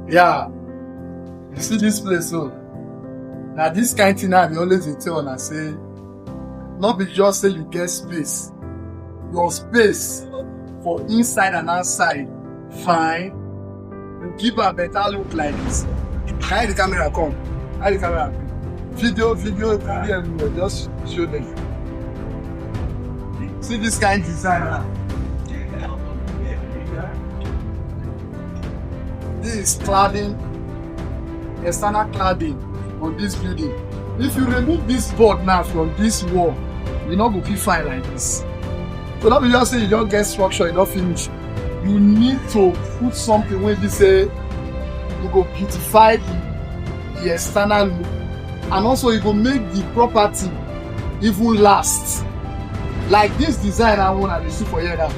Yeah, you see this place, so now this kind of thing I always tell and I say, not be just say you get space, your space for inside and outside, fine. You give a better look like this. How the camera come? How the camera come? Video everywhere. Just show them. See this kind of design now. This is cladding, external cladding on this building. If you remove this board now from this wall, you not go feel fine like this. So that means just say you don't get structure, you don't finish. You need to put something where they say you go beautify the external look, and also you go make the property even last. Like this design I want to see for you now.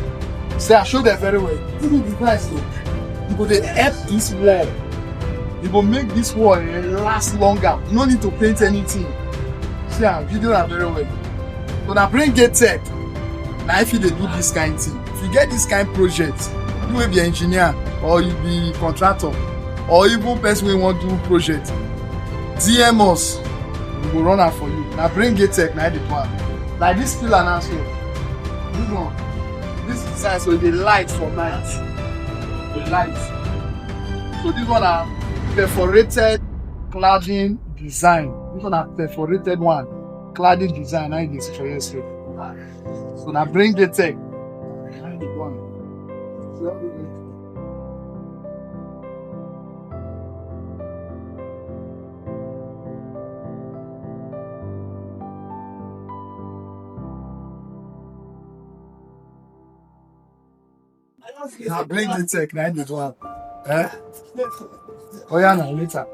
Say I showed them very well. This is design so you go to help this wall. You go make this wall last longer. You don't need to paint anything. See, video are very well. So now bring get tech. Now if you do this kind of thing, if you get this kind of project, you will be an engineer or you be contractor or even person who want to do project. DM us, we will run out for you. Now bring get tech now the plan. Like this pillar now so. This one. This design so the light for night. The light. So this one are perforated cladding design. This one are perforated one. Cladding design. I this for yesterday. So now bring the tech. Now bring the tech. Now this one. Oh yeah, now later.